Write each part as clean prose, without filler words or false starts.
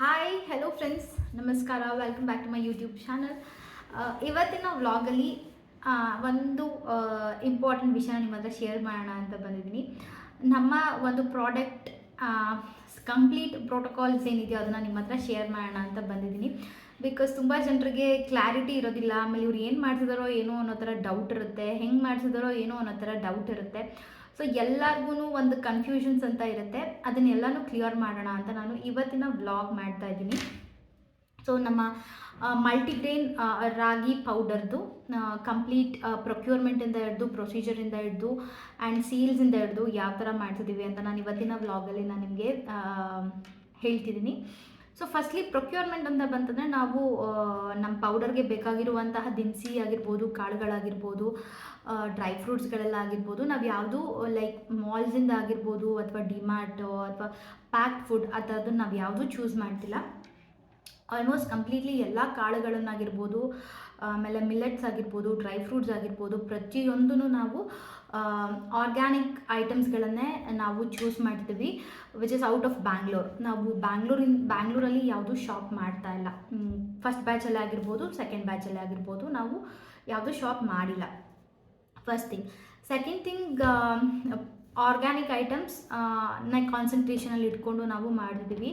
Hi hello friends, ನಮಸ್ಕಾರ. Welcome back to my YouTube channel. ಇವತ್ತಿನ ವ್ಲಾಗಲ್ಲಿ ಒಂದು ಇಂಪಾರ್ಟೆಂಟ್ ವಿಷಯನ ನಿಮ್ಮ ಹತ್ರ ಶೇರ್ ಮಾಡೋಣ ಅಂತ ಬಂದಿದ್ದೀನಿ. ನಮ್ಮ ಒಂದು ಪ್ರಾಡಕ್ಟ್ ಕಂಪ್ಲೀಟ್ ಪ್ರೋಟೋಕಾಲ್ಸ್ ಏನಿದೆಯೋ ಅದನ್ನು ನಿಮ್ಮ ಹತ್ರ ಶೇರ್ ಮಾಡೋಣ ಅಂತ ಬಂದಿದ್ದೀನಿ. ಬಿಕಾಸ್ ತುಂಬ ಜನರಿಗೆ ಕ್ಲಾರಿಟಿ ಇರೋದಿಲ್ಲ. ಆಮೇಲೆ ಇವ್ರು ಏನು ಮಾಡ್ತಿದಾರೋ ಏನೋ ಅನ್ನೋ ಥರ ಡೌಟ್ ಇರುತ್ತೆ, ಹೆಂಗೆ ಮಾಡ್ತಿದಾರೋ ಏನೋ ಅನ್ನೋ ಥರ ಡೌಟ್ ಇರುತ್ತೆ. ಸೊ ಎಲ್ಲರಿಗೂ ಒಂದು ಕನ್ಫ್ಯೂಷನ್ಸ್ ಅಂತ ಇರುತ್ತೆ. ಅದನ್ನೆಲ್ಲನೂ ಕ್ಲಿಯರ್ ಮಾಡೋಣ ಅಂತ ನಾನು ಇವತ್ತಿನ ವ್ಲಾಗ್ ಮಾಡ್ತಾ ಇದ್ದೀನಿ. ಸೊ ನಮ್ಮ ಮಲ್ಟಿಗ್ರೇನ್ ರಾಗಿ ಪೌಡರ್ದು ಕಂಪ್ಲೀಟ್ ಪ್ರೊಕ್ಯೂರ್ಮೆಂಟಿಂದ ಹಿಡಿದು ಪ್ರೊಸೀಜರಿಂದ ಹಿಡಿದು ಆ್ಯಂಡ್ ಸೀಲ್ಸಿಂದ ಹಿಡಿದು ಯಾವ ಥರ ಮಾಡ್ತಿದ್ದೀವಿ ಅಂತ ನಾನು ಇವತ್ತಿನ ವ್ಲಾಗಲ್ಲಿ ನಾನು ನಿಮಗೆ ಹೇಳ್ತಿದ್ದೀನಿ. ಸೊ ಫಸ್ಟ್ಲಿ ಪ್ರೊಕ್ಯೂರ್ಮೆಂಟ್ ಅಂತ ಬಂತಂದರೆ ನಾವು ನಮ್ಮ ಪೌಡರ್ಗೆ ಬೇಕಾಗಿರುವಂತಹ ದಿನಸಿ ಆಗಿರ್ಬೋದು, ಕಾಳುಗಳಾಗಿರ್ಬೋದು, ಡ್ರೈ ಫ್ರೂಟ್ಸ್ಗಳೆಲ್ಲ ಆಗಿರ್ಬೋದು, ನಾವು ಯಾವುದು ಲೈಕ್ ಮಾಲ್ಸಿಂದ ಆಗಿರ್ಬೋದು ಅಥವಾ ಡಿಮಾರ್ಟು ಅಥವಾ ಪ್ಯಾಕ್ಡ್ ಫುಡ್ ಆ ಥರದನ್ನು ನಾವು ಯಾವುದೂ ಚೂಸ್ ಮಾಡ್ತಿಲ್ಲ. ಆಲ್ಮೋಸ್ಟ್ ಕಂಪ್ಲೀಟ್ಲಿ ಎಲ್ಲ ಕಾಳುಗಳನ್ನಾಗಿರ್ಬೋದು, ಆಮೇಲೆ ಮಿಲ್ಲೆಟ್ಸ್ ಆಗಿರ್ಬೋದು, ಡ್ರೈ ಫ್ರೂಟ್ಸ್ ಆಗಿರ್ಬೋದು, ಪ್ರತಿಯೊಂದೂ ನಾವು ಆರ್ಗ್ಯಾನಿಕ್ ಐಟಮ್ಸ್ಗಳನ್ನೇ ನಾವು ಚೂಸ್ ಮಾಡ್ತೀವಿ, which is out of Bangalore. ನಾವು ಬ್ಯಾಂಗ್ಳೂರಲ್ಲಿ ಯಾವುದೂ ಶಾಪ್ ಮಾಡ್ತಾ ಇಲ್ಲ. ಫಸ್ಟ್ ಬ್ಯಾಚಲ್ಲಿ ಆಗಿರ್ಬೋದು, ಸೆಕೆಂಡ್ ಬ್ಯಾಚಲ್ಲಿ ಆಗಿರ್ಬೋದು, ನಾವು ಯಾವುದೂ ಶಾಪ್ ಮಾಡಿಲ್ಲ. First thing. Second thing, organic items ಕಾನ್ಸಂಟ್ರೇಷನಲ್ಲಿ ಇಟ್ಕೊಂಡು ನಾವು ಮಾಡಿದ್ದೀವಿ.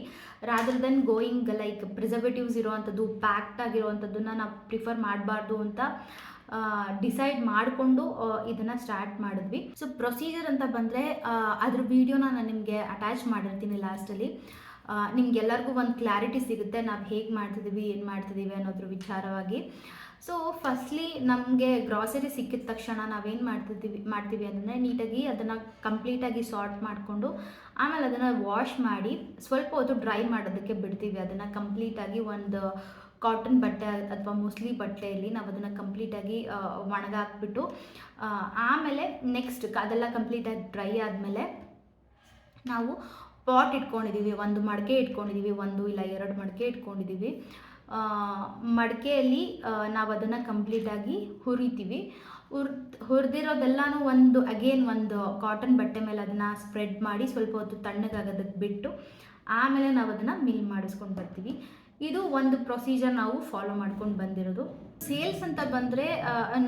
Rather than going like preservatives ಇರೋವಂಥದ್ದು, ಪ್ಯಾಕ್ಡ್ ಆಗಿರೋವಂಥದ್ದನ್ನು ನಾವು ಪ್ರಿಫರ್ ಮಾಡಬಾರ್ದು ಅಂತ ಡಿಸೈಡ್ ಮಾಡಿಕೊಂಡು ಇದನ್ನು ಸ್ಟಾರ್ಟ್ ಮಾಡಿದ್ವಿ. ಸೊ ಪ್ರೊಸೀಜರ್ ಅಂತ ಬಂದರೆ ಅದ್ರ ವಿಡಿಯೋನ ನಾನು ನಿಮಗೆ ಅಟ್ಯಾಚ್ ಮಾಡಿರ್ತೀನಿ ಲಾಸ್ಟಲ್ಲಿ. ನಿಮ್ಗೆಲ್ಲರಿಗೂ ಒಂದು ಕ್ಲಾರಿಟಿ ಸಿಗುತ್ತೆ ನಾವು ಹೇಗೆ ಮಾಡ್ತಿದ್ದೀವಿ, ಏನು ಮಾಡ್ತಿದ್ದೀವಿ ಅನ್ನೋದ್ರ ವಿಚಾರವಾಗಿ. ಸೊ ಫಸ್ಟ್ಲಿ ನಮಗೆ ಗ್ರಾಸರಿ ಸಿಕ್ಕಿದ ತಕ್ಷಣ ನಾವೇನು ಮಾಡ್ತೀವಿ ಅಂದರೆ ನೀಟಾಗಿ ಅದನ್ನು ಕಂಪ್ಲೀಟಾಗಿ ಸಾರ್ಟ್ ಮಾಡಿಕೊಂಡು ಆಮೇಲೆ ಅದನ್ನು ವಾಶ್ ಮಾಡಿ ಸ್ವಲ್ಪ ಹೊತ್ತು ಡ್ರೈ ಮಾಡೋದಕ್ಕೆ ಬಿಡ್ತೀವಿ. ಅದನ್ನು ಕಂಪ್ಲೀಟಾಗಿ ಒಂದು ಕಾಟನ್ ಬಟ್ಟೆ ಅಥವಾ ಮುಸ್ಲಿ ಬಟ್ಟೆಯಲ್ಲಿ ನಾವು ಅದನ್ನು ಕಂಪ್ಲೀಟಾಗಿ ಒಣಗಾಕ್ಬಿಟ್ಟು ಆಮೇಲೆ ನೆಕ್ಸ್ಟ್ ಅದೆಲ್ಲ ಕಂಪ್ಲೀಟಾಗಿ ಡ್ರೈ ಆದಮೇಲೆ ನಾವು ಪಾಟ್ ಇಟ್ಕೊಂಡಿದ್ದೀವಿ, ಒಂದು ಮಡಕೆ ಇಟ್ಕೊಂಡಿದ್ದೀವಿ, ಒಂದು ಇಲ್ಲ ಎರಡು ಮಡಕೆ ಇಟ್ಕೊಂಡಿದ್ದೀವಿ. ಮಡಕೆಯಲ್ಲಿ ನಾವು ಅದನ್ನು ಕಂಪ್ಲೀಟಾಗಿ ಹುರಿತೀವಿ. ಹುರಿದಿರೋದೆಲ್ಲನೂ ಒಂದು ಕಾಟನ್ ಬಟ್ಟೆ ಮೇಲೆ ಅದನ್ನು ಸ್ಪ್ರೆಡ್ ಮಾಡಿ ಸ್ವಲ್ಪ ಹೊತ್ತು ತಣ್ಣಗಾಗೋದಕ್ಕೆ ಬಿಟ್ಟು ಆಮೇಲೆ ನಾವು ಅದನ್ನು ಮಿಲ್ ಮಾಡಿಸ್ಕೊಂಡು ಬರ್ತೀವಿ. ಇದು ಒಂದು ಪ್ರೊಸೀಜರ್ ನಾವು ಫಾಲೋ ಮಾಡ್ಕೊಂಡು ಬಂದಿರೋದು. ಸೇಲ್ಸ್ ಅಂತ ಬಂದರೆ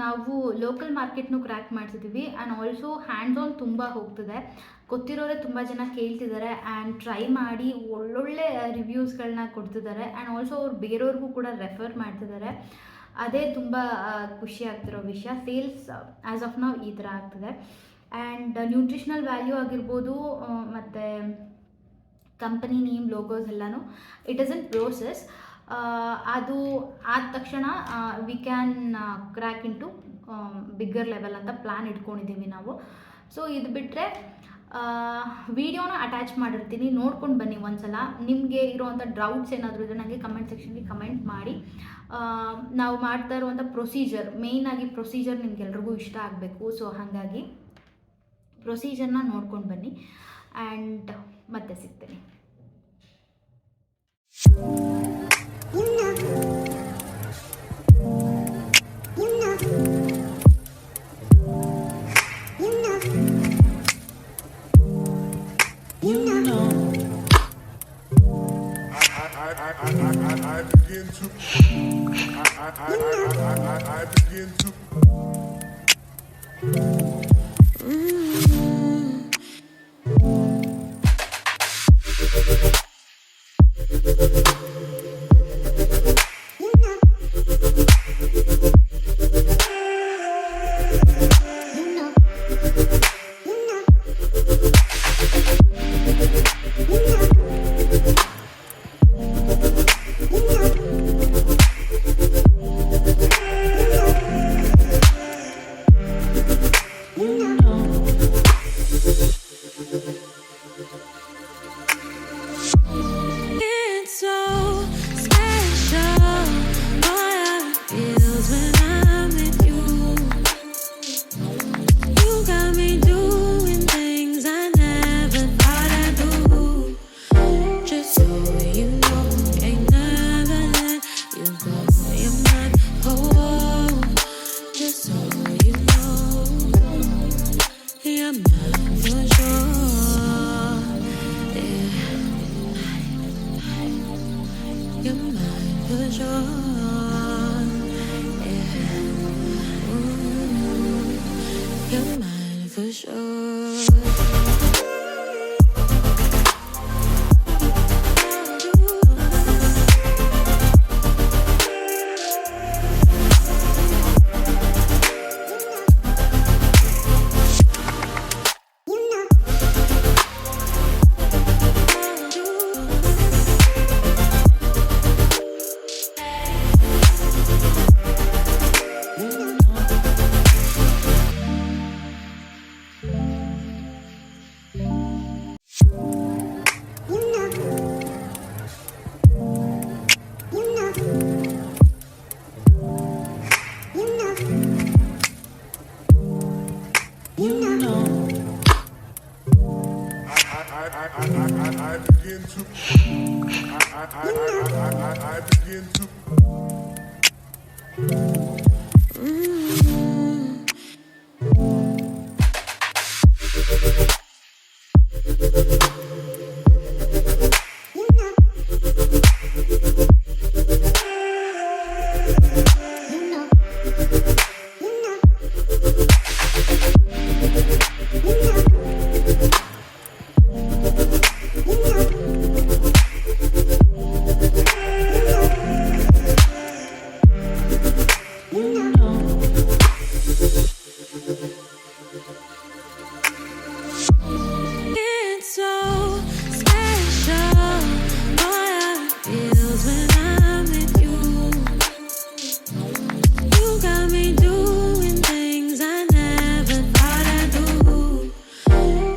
ನಾವು ಲೋಕಲ್ ಮಾರ್ಕೆಟ್ನೂ ಕ್ರ್ಯಾಕ್ ಮಾಡ್ತಿದ್ದೀವಿ ಆ್ಯಂಡ್ ಆಲ್ಸೋ ಹ್ಯಾಂಡ್ಸ್ ಆನ್ ತುಂಬ ಹೋಗ್ತಿದೆ. ಗೊತ್ತಿರೋರೇ ತುಂಬ ಜನ ಕೇಳ್ತಿದ್ದಾರೆ ಆ್ಯಂಡ್ ಟ್ರೈ ಮಾಡಿ ಒಳ್ಳೊಳ್ಳೆ ರಿವ್ಯೂಸ್ಗಳನ್ನ ಕೊಡ್ತಿದ್ದಾರೆ ಆ್ಯಂಡ್ ಆಲ್ಸೋ ಅವ್ರು ಬೇರೆಯವ್ರಿಗೂ ಕೂಡ ರೆಫರ್ ಮಾಡ್ತಿದ್ದಾರೆ. ಅದೇ ತುಂಬ ಖುಷಿ ಆಗ್ತಿರೋ ವಿಷಯ. ಸೇಲ್ಸ್ ಆ್ಯಸ್ ಆಫ್ ನಾವು ಈ ಥರ ಆಗ್ತಿದೆ. ಆ್ಯಂಡ್ ನ್ಯೂಟ್ರಿಷನಲ್ ವ್ಯಾಲ್ಯೂ ಆಗಿರ್ಬೋದು ಮತ್ತು ಕಂಪನಿ ನೇಮ್, ಲೋಗೋಸ್ ಎಲ್ಲನೂ ಇಟ್ ಇಸ್ ಇನ್ ಪ್ರೋಸೆಸ್. ಅದು ಆದ ತಕ್ಷಣ we can crack in to bigger level ಅಂತ ಪ್ಲ್ಯಾನ್ ಇಟ್ಕೊಂಡಿದ್ದೀವಿ ನಾವು. ಸೊ ಇದು ಬಿಟ್ಟರೆ ವಿಡಿಯೋನ ಅಟ್ಯಾಚ್ ಮಾಡಿರ್ತೀನಿ, ನೋಡ್ಕೊಂಡು ಬನ್ನಿ ಒಂದ್ಸಲ. ನಿಮಗೆ ಇರೋವಂಥ ಡೌಟ್ಸ್ ಏನಾದರೂ ಇದ್ದರೆ ನನಗೆ ಕಮೆಂಟ್ ಸೆಕ್ಷನ್ಗೆ ಕಮೆಂಟ್ ಮಾಡಿ. ನಾವು ಮಾಡ್ತಾ ಇರುವಂಥ ಪ್ರೊಸೀಜರ್, ಮೇಯ್ನಾಗಿ ಪ್ರೊಸೀಜರ್ ನಿಮ್ಗೆಲ್ರಿಗೂ ಇಷ್ಟ ಆಗಬೇಕು. ಸೊ ಹಾಗಾಗಿ ಪ್ರೊಸೀಜರ್ನ ನೋಡ್ಕೊಂಡು ಬನ್ನಿ ಆ್ಯಂಡ್ ಮತ್ತೆ ಸಿಗ್ತೇನೆ. for sure. Yeah. You're mine for sure. I begin to I begin to It's so special. Boy, how it feels when I'm with you. You got me doing things I never thought I'd do.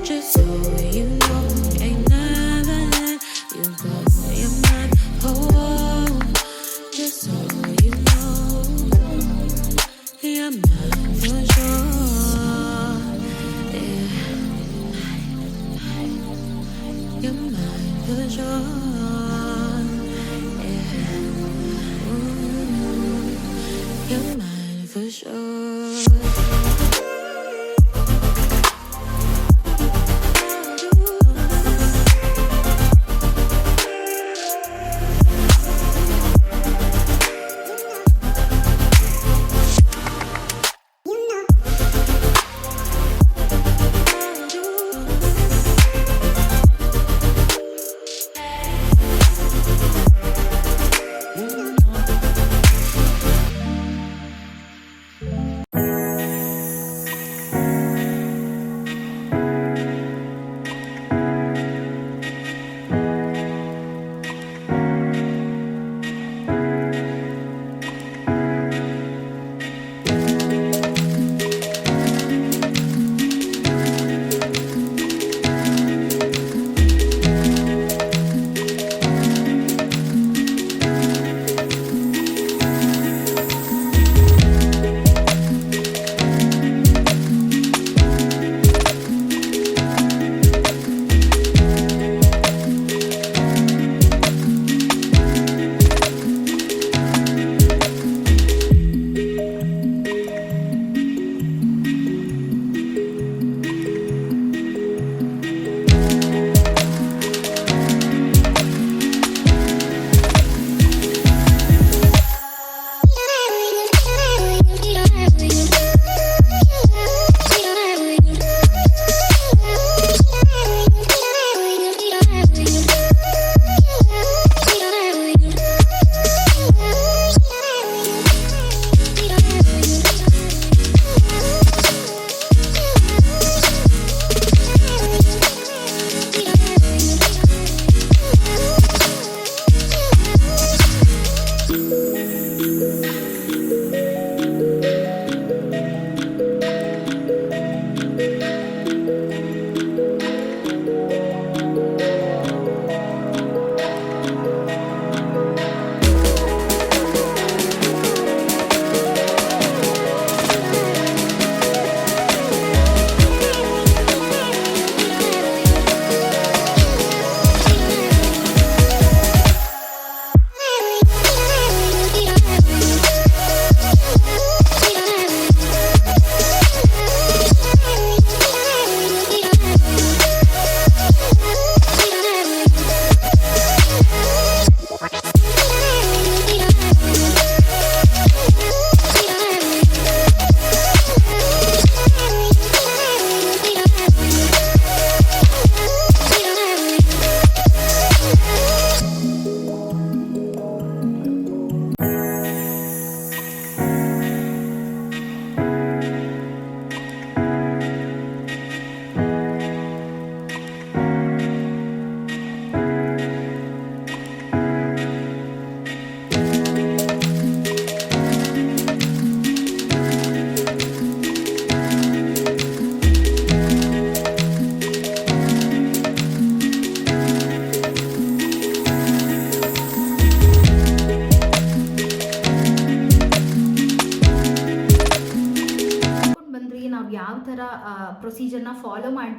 Just so you know, ain't never let you go. You're mine, oh. Just so you know, you're mine for sure. Yeah. You're mine for sure. Yeah. You're mine for sure.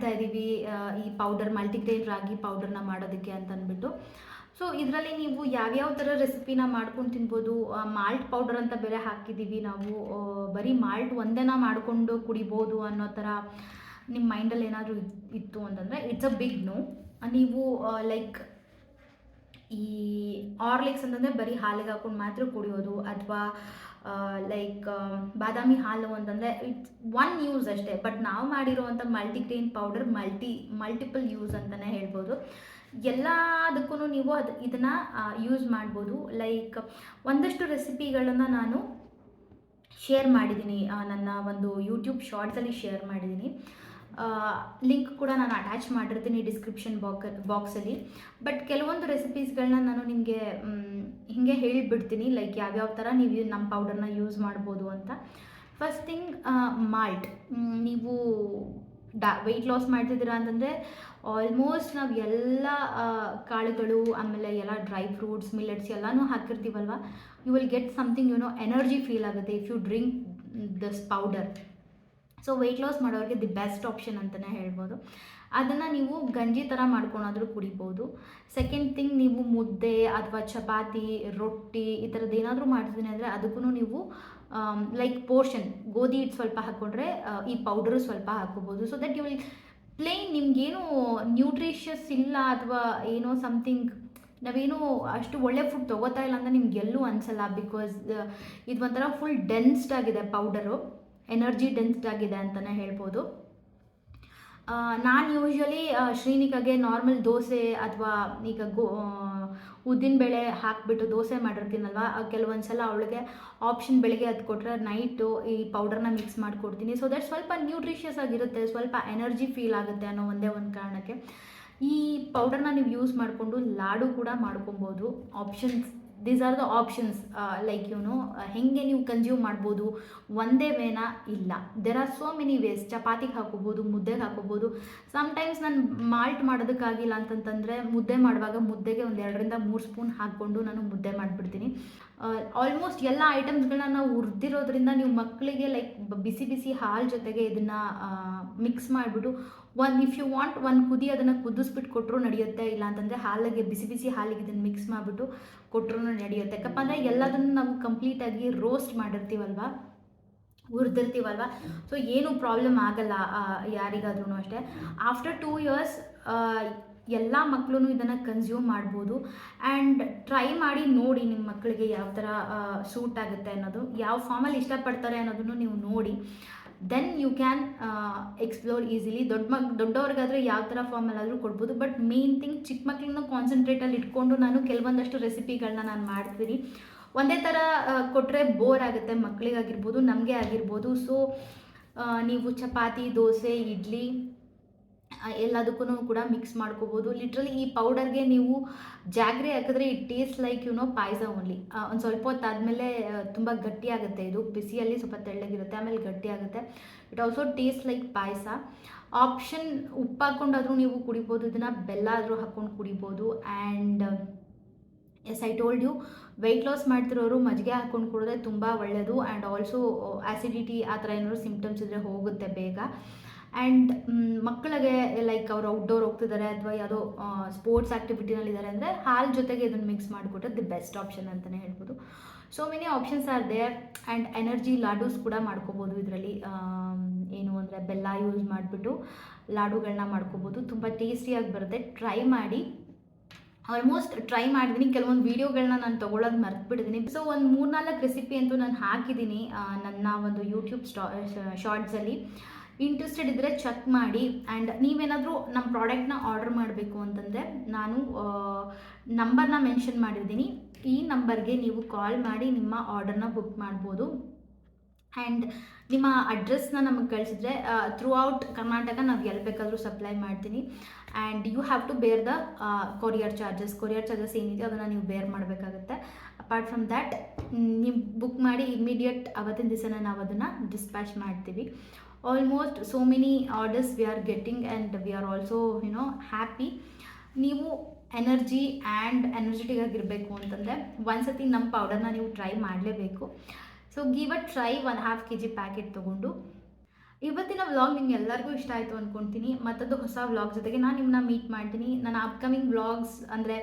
ಮಾಡ್ತಾ ಇದ್ದೀವಿ ಈ powder multigrain ರಾಗಿ ಪೌಡರ್ನ ಮಾಡೋದಕ್ಕೆ ಅಂತ ಅಂದ್ಬಿಟ್ಟು. So ಇದರಲ್ಲಿ ನೀವು ಯಾವ್ಯಾವ ಥರ ರೆಸಿಪಿನ ಮಾಡ್ಕೊಂಡು ತಿನ್ಬೋದು. ಮಾಲ್ಟ್ ಪೌಡರ್ ಅಂತ ಬೇರೆ ಹಾಕಿದ್ದೀವಿ ನಾವು. ಬರೀ ಮಾಲ್ಟ್ ಒಂದೇನ ಮಾಡಿಕೊಂಡು ಕುಡಿಬೋದು ಅನ್ನೋ ಥರ ನಿಮ್ಮ ಮೈಂಡಲ್ಲಿ ಏನಾದರೂ ಇತ್ತು ಅಂತಂದರೆ ಇಟ್ಸ್ ಅ ಬಿಗ್ ನೋ. ನೀವು ಲೈಕ್ ಈ ಆರ್ಲಿಕ್ಸ್ ಅಂತಂದರೆ ಬರೀ ಹಾಲಿಗೆ ಹಾಕೊಂಡು ಮಾತ್ರ ಕುಡಿಯೋದು, ಅಥವಾ ಲೈಕ್ ಬಾದಾಮಿ ಹಾಲು ಅಂತಂದರೆ ಇಟ್ಸ್ ಒನ್ ಯೂಸ್ ಅಷ್ಟೇ. ಬಟ್ ನಾವು ಮಾಡಿರೋವಂಥ ಮಲ್ಟಿಗ್ರೇನ್ ಪೌಡರ್ ಮಲ್ಟಿಪಲ್ ಯೂಸ್ ಅಂತಲೇ ಹೇಳ್ಬೋದು. ಎಲ್ಲದಕ್ಕೂ ನೀವು ಇದನ್ನು ಯೂಸ್ ಮಾಡ್ಬೋದು. ಲೈಕ್ ಒಂದಷ್ಟು ರೆಸಿಪಿಗಳನ್ನು ನಾನು ಶೇರ್ ಮಾಡಿದ್ದೀನಿ, ನನ್ನ ಒಂದು ಯೂಟ್ಯೂಬ್ ಶಾರ್ಟ್ಸಲ್ಲಿ ಶೇರ್ ಮಾಡಿದ್ದೀನಿ. ಲಿಂಕ್ ಕೂಡ ನಾನು ಅಟ್ಯಾಚ್ ಮಾಡಿರ್ತೀನಿ ಡಿಸ್ಕ್ರಿಪ್ಷನ್ ಬಾಕ್ಸಲ್ಲಿ. ಬಟ್ ಕೆಲವೊಂದು ರೆಸಿಪೀಸ್ಗಳನ್ನ ನಾನು ನಿಮಗೆ ಹೀಗೆ ಹೇಳಿಬಿಡ್ತೀನಿ, ಲೈಕ್ ಯಾವ್ಯಾವ ಥರ ನೀವು ನಮ್ಮ ಪೌಡರ್ನ ಯೂಸ್ ಮಾಡ್ಬೋದು ಅಂತ. First thing malt. ನೀವು ವೆಯ್ಟ್ ಲಾಸ್ ಮಾಡ್ತಿದ್ದೀರಾ ಅಂತಂದರೆ ಆಲ್ಮೋಸ್ಟ್ ನಾವು ಎಲ್ಲ ಕಾಳುಗಳು ಆಮೇಲೆ ಎಲ್ಲ ಡ್ರೈ ಫ್ರೂಟ್ಸ್ ಮಿಲೆಟ್ಸ್ ಎಲ್ಲನೂ ಹಾಕಿರ್ತೀವಲ್ವ, you will get something energy feel ಆಗುತ್ತೆ if you drink this powder. So weight loss ಮಾಡೋರಿಗೆ ದಿ ಬೆಸ್ಟ್ ಆಪ್ಷನ್ ಅಂತಲೇ ಹೇಳ್ಬೋದು. ಅದನ್ನು ನೀವು ಗಂಜಿ ಥರ ಮಾಡ್ಕೊಳಾದರೂ ಕುಡಿಬೋದು. ಸೆಕೆಂಡ್ ಥಿಂಗ್, ನೀವು ಮುದ್ದೆ ಅಥವಾ ಚಪಾತಿ ರೊಟ್ಟಿ ಈ ಥರದ್ದು ಏನಾದರೂ ಮಾಡ್ತೀನಿ ಅಂದರೆ ಅದಕ್ಕೂ ನೀವು ಲೈಕ್ ಪೋರ್ಷನ್ ಗೋಧಿ ಹಿಟ್ಟು ಸ್ವಲ್ಪ ಹಾಕ್ಕೊಂಡ್ರೆ ಈ ಪೌಡರು ಸ್ವಲ್ಪ ಹಾಕ್ಕೋಬೋದು. So that you will plain ನಿಮಗೇನು ನ್ಯೂಟ್ರಿಷಿಯಸ್ ಇಲ್ಲ ಅಥವಾ ಏನೋ ಸಮಥಿಂಗ್ ನಾವೇನು ಅಷ್ಟು ಒಳ್ಳೆ ಫುಡ್ ತೊಗೋತಾ ಇಲ್ಲ ಅಂತ ನಿಮ್ಗೆಲ್ಲೂ ಅನಿಸಲ್ಲ. ಬಿಕಾಸ್ ಇದು ಒಂಥರ ಫುಲ್ ಡೆನ್ಸ್ಡ್ ಆಗಿದೆ ಪೌಡರು, ಎನರ್ಜಿ ಡೆನ್ಸ್ಡ್ ಆಗಿದೆ ಅಂತಲೇ ಹೇಳ್ಬೋದು. ನಾನು ಯೂಶ್ವಲಿ ಶ್ರೀನಿಕಾಗೆ ನಾರ್ಮಲ್ ದೋಸೆ ಅಥವಾ ಈಗ ಉದ್ದಿನಬೇಳೆ ಹಾಕಿಬಿಟ್ಟು ದೋಸೆ ಮಾಡಿರ್ತೀನಲ್ವ, ಕೆಲವೊಂದು ಸಲ ಅವಳಿಗೆ ಆಪ್ಷನ್ ಬೆಳಗ್ಗೆ ಅದು ಕೊಟ್ಟರೆ ನೈಟು ಈ ಪೌಡರ್ನ ಮಿಕ್ಸ್ ಮಾಡಿಕೊಡ್ತೀನಿ. ಸೊ ದಟ್ ಸ್ವಲ್ಪ ನ್ಯೂಟ್ರಿಷಿಯಸ್ ಆಗಿರುತ್ತೆ, ಸ್ವಲ್ಪ ಎನರ್ಜಿ ಫೀಲ್ ಆಗುತ್ತೆ ಅನ್ನೋ ಒಂದೇ ಒಂದು ಕಾರಣಕ್ಕೆ ಈ ಪೌಡರ್ನ ನೀವು ಯೂಸ್ ಮಾಡಿಕೊಂಡು ಲಾಡು ಕೂಡ ಮಾಡ್ಕೊಬೋದು. Options, these are the options. Like ಹೇಗೆ ನೀವು ಕನ್ಸ್ಯೂಮ್ ಮಾಡ್ಬೋದು, ಒಂದೇ ವೇನ ಇಲ್ಲ, there are so many ways. ಚಪಾತಿಗೆ ಹಾಕೋಬೋದು, ಮುದ್ದೆಗೆ ಹಾಕೋಬೋದು. ಸಮ್ಟೈಮ್ಸ್ ನಾನು ಮಾಲ್ಟ್ ಮಾಡೋದಕ್ಕಾಗಿಲ್ಲ ಅಂತಂತಂದರೆ ಮುದ್ದೆ ಮಾಡುವಾಗ ಮುದ್ದೆಗೆ ಒಂದು 2 ರಿಂದ 3 ಸ್ಪೂನ್ ಹಾಕ್ಕೊಂಡು ನಾನು ಮುದ್ದೆ ಮಾಡಿಬಿಡ್ತೀನಿ. ಆಲ್ಮೋಸ್ಟ್ ಎಲ್ಲ ಐಟಮ್ಸ್ಗಳನ್ನ ನಾವು ಹುರಿದಿರೋದ್ರಿಂದ ನೀವು ಮಕ್ಕಳಿಗೆ ಲೈಕ್ ಬಿಸಿ ಬಿಸಿ ಹಾಲು ಜೊತೆಗೆ ಇದನ್ನು ಮಿಕ್ಸ್ ಮಾಡಿಬಿಟ್ಟು ಇಫ್ ಯು ವಾಂಟ್ ಒಂದು ಕುದಿ ಅದನ್ನು ಕುದಿಸ್ಬಿಟ್ಟು ಕೊಟ್ಟರು ನಡೆಯುತ್ತೆ. ಇಲ್ಲ ಅಂತಂದರೆ ಹಾಲಿಗೆ ಬಿಸಿ ಬಿಸಿ ಹಾಲಿಗೆ ಇದನ್ನು ಮಿಕ್ಸ್ ಮಾಡಿಬಿಟ್ಟು ಕೊಟ್ಟರು ನಡೆಯುತ್ತೆ. ಯಾಕಪ್ಪ ಅಂದರೆ ಎಲ್ಲದನ್ನು ನಾವು ಕಂಪ್ಲೀಟಾಗಿ ರೋಸ್ಟ್ ಮಾಡಿರ್ತೀವಲ್ವ, ಹುರಿದಿರ್ತೀವಲ್ವ, ಸೊ ಏನೂ ಪ್ರಾಬ್ಲಮ್ ಆಗಲ್ಲ ಯಾರಿಗಾದ್ರೂ ಅಷ್ಟೇ. ಆಫ್ಟರ್ 2 years ಎಲ್ಲ ಮಕ್ಕಳು ಇದನ್ನು ಕನ್ಸ್ಯೂಮ್ ಮಾಡ್ಬೋದು. ಆ್ಯಂಡ್ ಟ್ರೈ ಮಾಡಿ ನೋಡಿ ನಿಮ್ಮ ಮಕ್ಕಳಿಗೆ ಯಾವ ಥರ ಸೂಟ್ ಆಗುತ್ತೆ ಅನ್ನೋದು, ಯಾವ ಫಾರ್ಮಲ್ಲಿ ಇಷ್ಟಪಡ್ತಾರೆ ಅನ್ನೋದನ್ನು ನೀವು ನೋಡಿ. Then you can explore easily. ದೊಡ್ಡವ್ರಿಗಾದರೆ ಯಾವ ಥರ ಫಾರ್ಮಲ್ಲಾದರೂ ಕೊಡ್ಬೋದು. ಬಟ್ ಮೇನ್ ಥಿಂಗ್ ಚಿಕ್ಕ ಮಕ್ಕಳನ್ನ ಕಾನ್ಸಂಟ್ರೇಟಲ್ಲಿ ಇಟ್ಕೊಂಡು ನಾನು ಕೆಲವೊಂದಷ್ಟು ರೆಸಿಪಿಗಳನ್ನ ನಾನು ಮಾಡ್ತೀನಿ. ಒಂದೇ ಥರ ಕೊಟ್ಟರೆ ಬೋರ್ ಆಗುತ್ತೆ ಮಕ್ಕಳಿಗಾಗಿರ್ಬೋದು, ನಮಗೆ ಆಗಿರ್ಬೋದು. ಸೊ ನೀವು ಚಪಾತಿ, ದೋಸೆ, ಇಡ್ಲಿ ಎಲ್ಲದಕ್ಕೂ ಕೂಡ ಮಿಕ್ಸ್ ಮಾಡ್ಕೋಬೋದು. ಲಿಟ್ರಲಿ ಈ ಪೌಡರ್ಗೆ ನೀವು ಜಾಗ್ರಿ ಹಾಕಿದ್ರೆ it taste like payasa only. ಒಂದು ಸ್ವಲ್ಪ ಹೊತ್ತಾದಮೇಲೆ ತುಂಬ ಗಟ್ಟಿಯಾಗುತ್ತೆ. ಇದು ಬಿಸಿಯಲ್ಲಿ ಸ್ವಲ್ಪ ತೆಳ್ಳಗಿರುತ್ತೆ, ಆಮೇಲೆ ಗಟ್ಟಿಯಾಗುತ್ತೆ. It also taste like payasa. Option ಉಪ್ಪು ಹಾಕ್ಕೊಂಡಾದರೂ ನೀವು ಕುಡಿಬೋದು, ಇದನ್ನು ಬೆಲ್ಲ ಆದರೂ ಹಾಕ್ಕೊಂಡು ಕುಡಿಬೋದು. And yes, I told you, weight loss ಮಾಡ್ತಿರೋರು ಮಜ್ಜಿಗೆ ಹಾಕ್ಕೊಂಡು ಕುಡಿದ್ರೆ ತುಂಬ ಒಳ್ಳೆಯದು. ಆ್ಯಂಡ್ ಆಲ್ಸೋ ಆ್ಯಸಿಡಿಟಿ ಆ ಥರ ಏನಾದ್ರು ಸಿಮ್ಟಮ್ಸ್ ಇದ್ದರೆ ಹೋಗುತ್ತೆ ಬೇಗ. ಆ್ಯಂಡ್ ಮಕ್ಕಳಿಗೆ ಲೈಕ್ ಅವರು ಔಟ್ಡೋರ್ ಹೋಗ್ತಿದ್ದಾರೆ ಅಥವಾ ಯಾವುದೋ ಸ್ಪೋರ್ಟ್ಸ್ ಆ್ಯಕ್ಟಿವಿಟಿನಲ್ಲಿದ್ದಾರೆ ಅಂದರೆ ಹಾಲು ಜೊತೆಗೆ ಇದನ್ನು ಮಿಕ್ಸ್ ಮಾಡಿಕೊಟ್ರೆ ದಿ ಬೆಸ್ಟ್ ಆಪ್ಷನ್ ಅಂತಲೇ ಹೇಳ್ಬೋದು. So many options are there. And energy laddoos ಕೂಡ ಮಾಡ್ಕೋಬೋದು ಇದರಲ್ಲಿ. ಏನು ಅಂದರೆ ಬೆಲ್ಲ ಯೂಸ್ ಮಾಡಿಬಿಟ್ಟು ಲಾಡುಗಳನ್ನ ಮಾಡ್ಕೋಬೋದು, ತುಂಬ ಟೇಸ್ಟಿಯಾಗಿ ಬರುತ್ತೆ. ಟ್ರೈ ಮಾಡಿ. ಆಲ್ಮೋಸ್ಟ್ ಟ್ರೈ ಮಾಡಿದ್ದೀನಿ, ಕೆಲವೊಂದು ವೀಡಿಯೋಗಳನ್ನ ನಾನು ತೊಗೊಳೋದು ಮರ್ತ್ಬಿಟ್ಟಿದ್ದೀನಿ. ಸೊ ಒಂದು 3-4 ರೆಸಿಪಿ ಅಂತೂ ನಾನು ಹಾಕಿದ್ದೀನಿ ನನ್ನ ಒಂದು ಯೂಟ್ಯೂಬ್ ಶಾರ್ಟ್ಸಲ್ಲಿ. ಇಂಟ್ರೆಸ್ಟೆಡ್ ಇದ್ದರೆ ಚೆಕ್ ಮಾಡಿ. ಆ್ಯಂಡ್ ನೀವೇನಾದರೂ ನಮ್ಮ ಪ್ರಾಡಕ್ಟ್ನ ಆರ್ಡರ್ ಮಾಡಬೇಕು ಅಂತಂದರೆ ನಾನು ನಂಬರ್ನ ಮೆನ್ಷನ್ ಮಾಡಿದ್ದೀನಿ. ಈ ನಂಬರ್ಗೆ ನೀವು ಕಾಲ್ ಮಾಡಿ ನಿಮ್ಮ ಆರ್ಡರ್ನ ಬುಕ್ ಮಾಡ್ಬೋದು. ಆ್ಯಂಡ್ ನಿಮ್ಮ ಅಡ್ರೆಸ್ನ ನಮಗೆ ಕಳಿಸಿದ್ರೆ ಥ್ರೂ ಔಟ್ ಕರ್ನಾಟಕ ನಾವು ಎಲ್ಲಿ ಬೇಕಾದರೂ ಸಪ್ಲೈ ಮಾಡ್ತೀನಿ. And you have to bear the courier charges ಏನಿದೆ ಅದನ್ನು ನೀವು ಬೇರ್ ಮಾಡಬೇಕಾಗುತ್ತೆ. ಅಪಾರ್ಟ್ ಫ್ರಮ್ ದ್ಯಾಟ್ ನೀವು ಬುಕ್ ಮಾಡಿ ಇಮಿಡಿಯೇಟ್ ಅವತ್ತಿನ ದಿವಸನ ನಾವು ಅದನ್ನು ಡಿಸ್ಪ್ಯಾಚ್ ಮಾಡ್ತೀವಿ. Almost so many orders we are getting and we are also happy. ನೀವು ಎನರ್ಜಿ ಆ್ಯಂಡ್ ಎನರ್ಜೆಟಿಕ್ ಆಗಿರಬೇಕು ಅಂತಂದರೆ ಒಂದ್ಸತಿ ನಮ್ಮ ಪೌಡರ್ನ ನೀವು ಟ್ರೈ ಮಾಡಲೇಬೇಕು. So give a try. 1/2 kg packet ತೊಗೊಂಡು ಇವತ್ತಿನ ವ್ಲಾಗ್ ನಿಮ್ಗೆ ಎಲ್ಲರಿಗೂ ಇಷ್ಟ ಆಯಿತು ಅಂದ್ಕೊಳ್ತೀನಿ. ಮತ್ತೊಂದು ಹೊಸ ವ್ಲಾಗ್ ಜೊತೆಗೆ ನಾನು ನಿಮ್ಮನ್ನ ಮೀಟ್ ಮಾಡ್ತೀನಿ. ನನ್ನ ಅಪ್ಕಮಿಂಗ್ ವ್ಲಾಗ್ಸ್ ಅಂದರೆ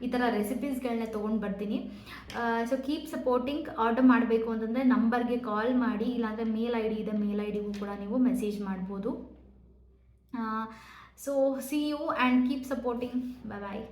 ಈ ಥರ ರೆಸಿಪೀಸ್ಗಳನ್ನ ತೊಗೊಂಡು ಬರ್ತೀನಿ. So keep supporting. ಆರ್ಡರ್ ಮಾಡಬೇಕು ಅಂತಂದರೆ ನಂಬರ್ಗೆ ಕಾಲ್ ಮಾಡಿ, ಇಲ್ಲಾಂದರೆ ಮೇಲ್ ಐ ಡಿ ಇದೆ, ಮೇಲ್ ಐ ಡಿಗೂ ಕೂಡ ನೀವು ಮೆಸೇಜ್ ಮಾಡ್ಬೋದು. So see you and keep supporting. Bye bye.